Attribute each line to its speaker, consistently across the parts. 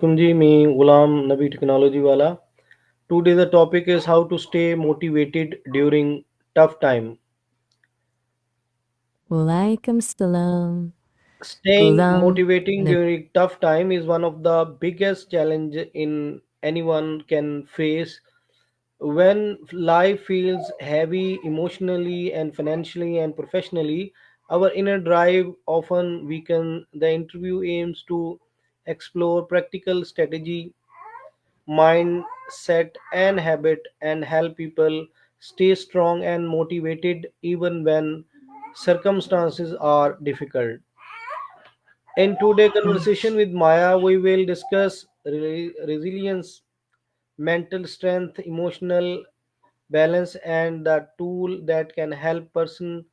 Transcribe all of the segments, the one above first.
Speaker 1: जी मैं गुलाम नबी टेक्नोलॉजी वाला. Today the topic is how to stay motivated during tough time.
Speaker 2: Walaikum salam.
Speaker 1: Staying
Speaker 2: Gulam.
Speaker 1: motivating during tough time is one of the biggest challenge in anyone can face. When life feels heavy emotionally and financially and professionally, our inner drive often weakens. The interview aims to explore practical strategy, mindset and habit and help people stay strong and motivated even when circumstances are difficult. In today's conversation with Maya, we will discuss resilience, mental strength, emotional balance, and the tool that can help person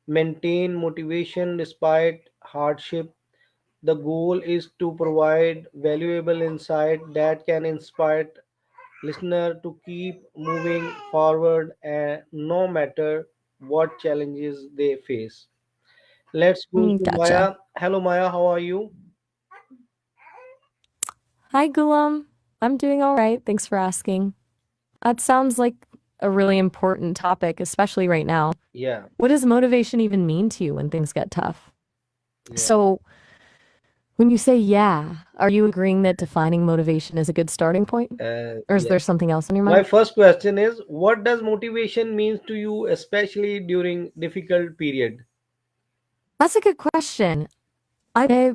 Speaker 1: maintain motivation despite hardship. The goal is to provide valuable insight that can inspire listener to keep moving forward and no matter what challenges they face. Let's go to
Speaker 2: Gotcha.
Speaker 1: Maya. Hello Maya, how are you?
Speaker 2: Hi, Gulam. I'm doing all right. Thanks for asking. That sounds like a really important topic, especially right now.
Speaker 1: Yeah,
Speaker 2: What does motivation even mean to you when things get tough?
Speaker 1: yeah.
Speaker 2: So, when you say yeah, are you agreeing that defining motivation is a good starting point? Or is
Speaker 1: Yeah.
Speaker 2: there something else on your
Speaker 1: My
Speaker 2: mind?
Speaker 1: first question is what does motivation means to you especially during difficult period?
Speaker 2: That's a good question. I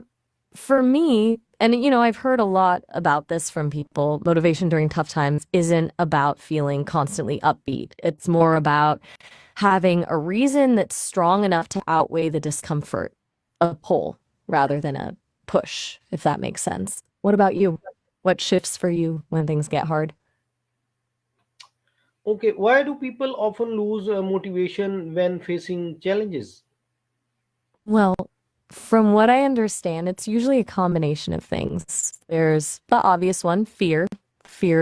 Speaker 2: For me, and I've heard a lot about this from people, motivation during tough times isn't about feeling constantly upbeat. It's more about having a reason that's strong enough to outweigh the discomfort, a pull rather than a push, if that makes sense. What about you? What shifts for you when things get hard?
Speaker 1: Okay, why do people often lose motivation when facing challenges?
Speaker 2: Well, from what I understand, it's usually a combination of things. There's the obvious one, fear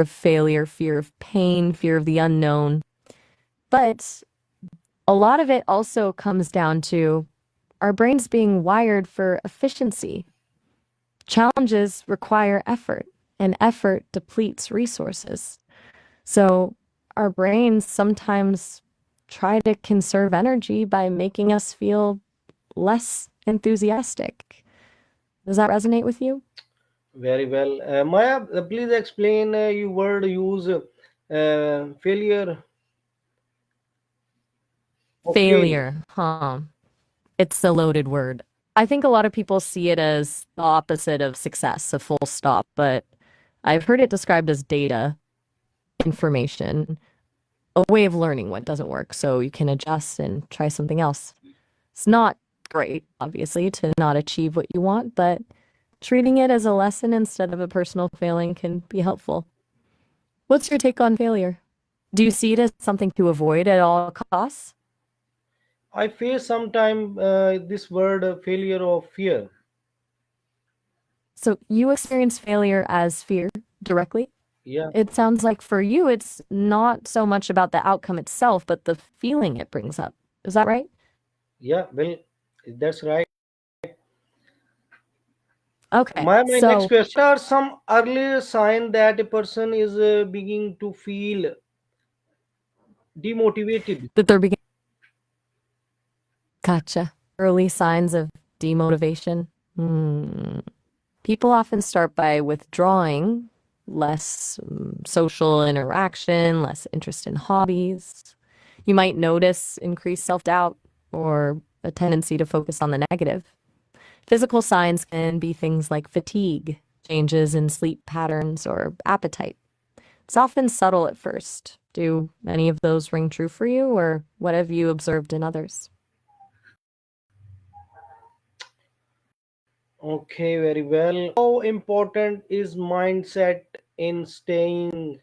Speaker 2: of failure, fear of pain, fear of the unknown. But a lot of it also comes down to our brains being wired for efficiency. Challenges require effort, and effort depletes resources. So our brains sometimes try to conserve energy by making us feel less enthusiastic. Does that resonate with you?
Speaker 1: Very well. Maya, please explain your word use failure. Okay.
Speaker 2: Failure, huh? It's a loaded word. I think a lot of people see it as the opposite of success, a full stop, but I've heard it described as data, information, a way of learning what doesn't work so you can adjust and try something else. It's not great, obviously, to not achieve what you want, but treating it as a lesson instead of a personal failing can be helpful. What's your take on failure? Do you see it as something to avoid at all costs?
Speaker 1: I face sometime this word failure of fear.
Speaker 2: So you experience failure as fear directly?
Speaker 1: Yeah,
Speaker 2: It sounds like for you, it's not so much about the outcome itself, but the feeling it brings up. Is that right?
Speaker 1: yeah, well, that's right.
Speaker 2: Okay,
Speaker 1: My next
Speaker 2: so
Speaker 1: question are some early sign that a person is beginning to feel demotivated.
Speaker 2: that they're beginning. Gotcha. Early signs of demotivation. Hmm. People often start by withdrawing, less social interaction, less interest in hobbies. You might notice increased self doubt or a tendency to focus on the negative. Physical signs can be things like fatigue, changes in sleep patterns, or appetite. It's often subtle at first. Do any of those ring true for you, or what have you observed in others?
Speaker 1: Okay, very well. How important is mindset in staying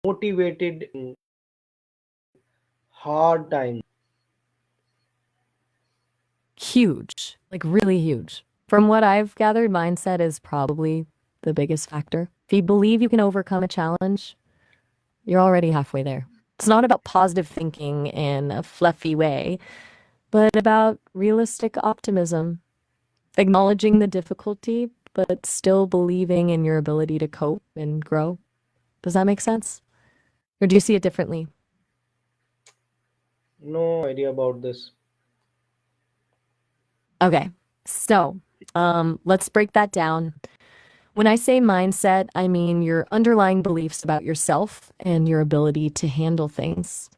Speaker 1: motivated in hard times?
Speaker 2: Huge, like really huge. From what I've gathered, mindset is probably the biggest factor. If you believe you can overcome a challenge, you're already halfway there. It's not about positive thinking in a fluffy way, but about realistic optimism, acknowledging the difficulty, but still believing in your ability to cope and grow. Does that make sense? Or do you see it differently?
Speaker 1: No idea about this.
Speaker 2: Okay, so let's break that down. When I say mindset, I mean your underlying beliefs about yourself and your ability to handle things.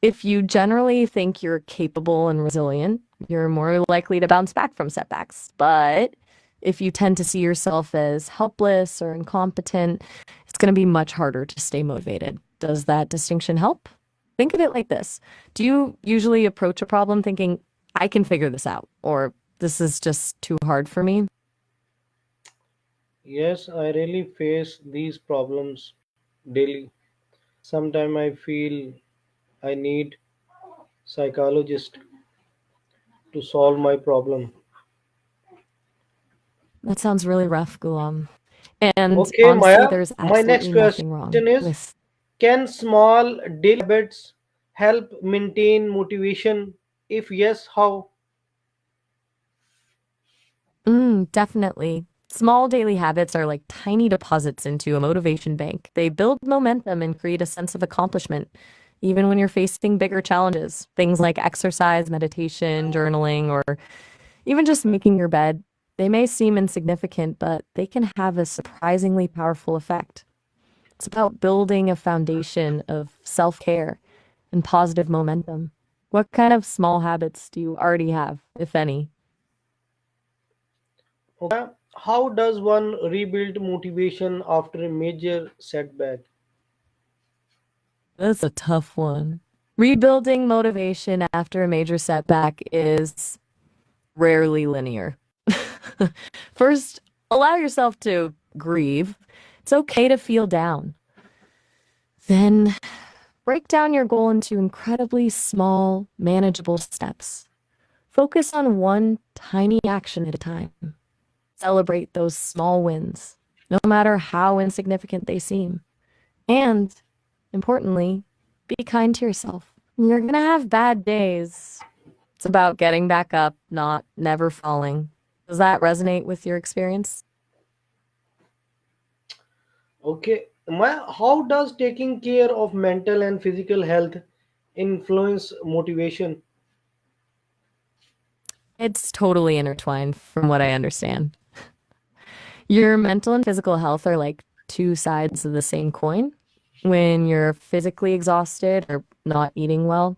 Speaker 2: If you generally think you're capable and resilient, you're more likely to bounce back from setbacks. But if you tend to see yourself as helpless or incompetent, it's going to be much harder to stay motivated. Does that distinction help? Think of it like this. Do you usually approach a problem thinking, I can figure this out, or this is just too hard for me?
Speaker 1: Yes, I really face these problems daily. Sometimes I feel I need psychologist to solve my problem.
Speaker 2: That sounds really rough, Gulam. And
Speaker 1: Okay,
Speaker 2: honestly,
Speaker 1: Maya,
Speaker 2: there's
Speaker 1: my next
Speaker 2: absolutely
Speaker 1: question
Speaker 2: nothing wrong
Speaker 1: is,
Speaker 2: with.
Speaker 1: can small daily habits help maintain motivation? If yes, how?
Speaker 2: Definitely. Small daily habits are like tiny deposits into a motivation bank. They build momentum and create a sense of accomplishment, even when you're facing bigger challenges. Things like exercise, meditation, journaling, or even just making your bed. They may seem insignificant, but they can have a surprisingly powerful effect. It's about building a foundation of self care and positive momentum. What kind of small habits do you already have, if any?
Speaker 1: Okay, how does one rebuild motivation after a major setback?
Speaker 2: That's a tough one. Rebuilding motivation after a major setback is rarely linear. First, allow yourself to grieve. It's okay to feel down. Then, break down your goal into incredibly small, manageable steps. Focus on one tiny action at a time. Celebrate those small wins, no matter how insignificant they seem. And, importantly, be kind to yourself. You're gonna have bad days. It's about getting back up, not never falling. Does that resonate with your experience?
Speaker 1: Okay, Maya, how does taking care of mental and physical health influence motivation?
Speaker 2: It's totally intertwined from what I understand. Your mental and physical health are like two sides of the same coin. When you're physically exhausted or not eating well,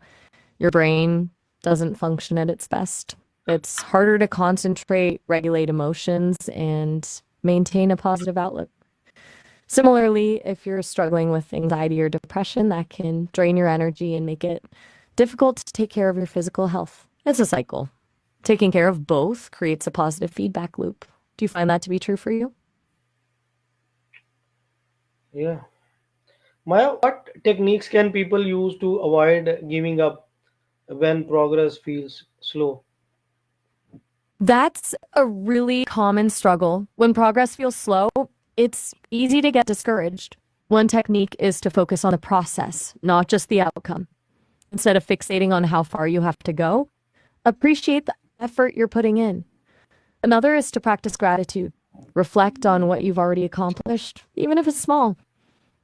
Speaker 2: your brain doesn't function at its best. It's harder to concentrate, regulate emotions, and maintain a positive outlook. Similarly, if you're struggling with anxiety or depression, that can drain your energy and make it difficult to take care of your physical health. It's a cycle. Taking care of both creates a positive feedback loop. Do you find that to be true for you?
Speaker 1: Yeah. Maya, what techniques can people use to avoid giving up when progress feels slow?
Speaker 2: That's a really common struggle. When progress feels slow, it's easy to get discouraged. One technique is to focus on the process, not just the outcome. Instead of fixating on how far you have to go, appreciate the effort you're putting in. Another is to practice gratitude. Reflect on what you've already accomplished, even if it's small.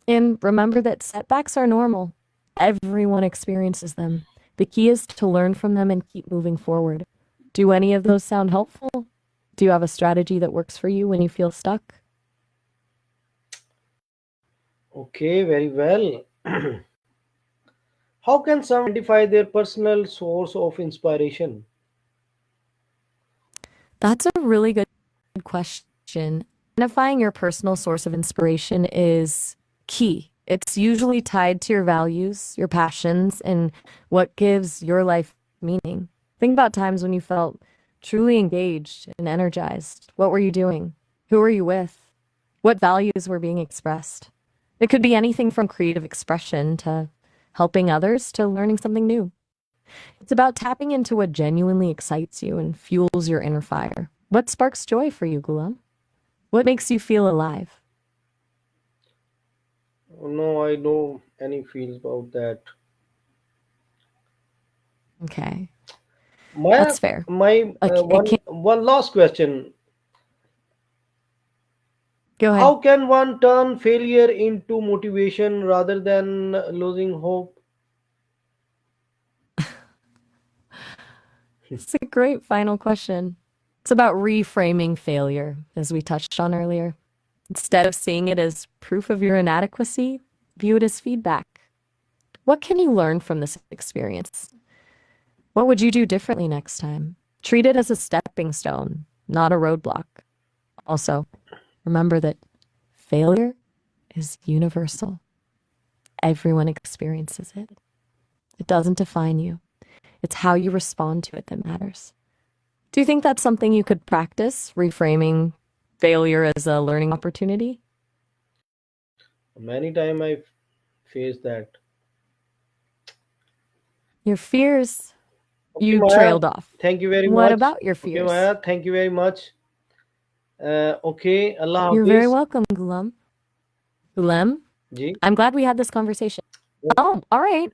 Speaker 2: And remember that setbacks are normal. Everyone experiences them. The key is to learn from them and keep moving forward. Do any of those sound helpful? Do you have a strategy that works for you when you feel stuck?
Speaker 1: Okay, very well. How can someone identify their personal source of inspiration?
Speaker 2: That's a really good question. Identifying your personal source of inspiration is key. It's usually tied to your values, your passions, and what gives your life meaning. Think about times when you felt truly engaged and energized. What were you doing? Who were you with? What values were being expressed? It could be anything from creative expression to helping others to learning something new. It's about tapping into what genuinely excites you and fuels your inner fire. What sparks joy for you, Gulam? What makes you feel alive?
Speaker 1: No, I know any feels about that.
Speaker 2: Okay,
Speaker 1: My
Speaker 2: that's fair.
Speaker 1: my
Speaker 2: Like, it
Speaker 1: one
Speaker 2: can
Speaker 1: one last question.
Speaker 2: Go ahead.
Speaker 1: How can one turn failure into motivation rather than losing hope?
Speaker 2: It's a great final question. It's about reframing failure, as we touched on earlier. Instead of seeing it as proof of your inadequacy, view it as feedback. What can you learn from this experience? What would you do differently next time? Treat it as a stepping stone, not a roadblock. Also, remember that failure is universal. Everyone experiences it. It doesn't define you. It's how you respond to it that matters. Do you think that's something you could practice, reframing failure as a learning opportunity?
Speaker 1: Many time I face that.
Speaker 2: Your fears,
Speaker 1: Okay,
Speaker 2: you
Speaker 1: Maya,
Speaker 2: trailed off.
Speaker 1: thank you very
Speaker 2: What
Speaker 1: much.
Speaker 2: about your
Speaker 1: Okay,
Speaker 2: fears?
Speaker 1: Maya, thank you very much. Okay, Allah
Speaker 2: You're very
Speaker 1: Hafiz.
Speaker 2: welcome, Gulam. Gulem,
Speaker 1: Ji.
Speaker 2: I'm glad we had this conversation. Oh, all right.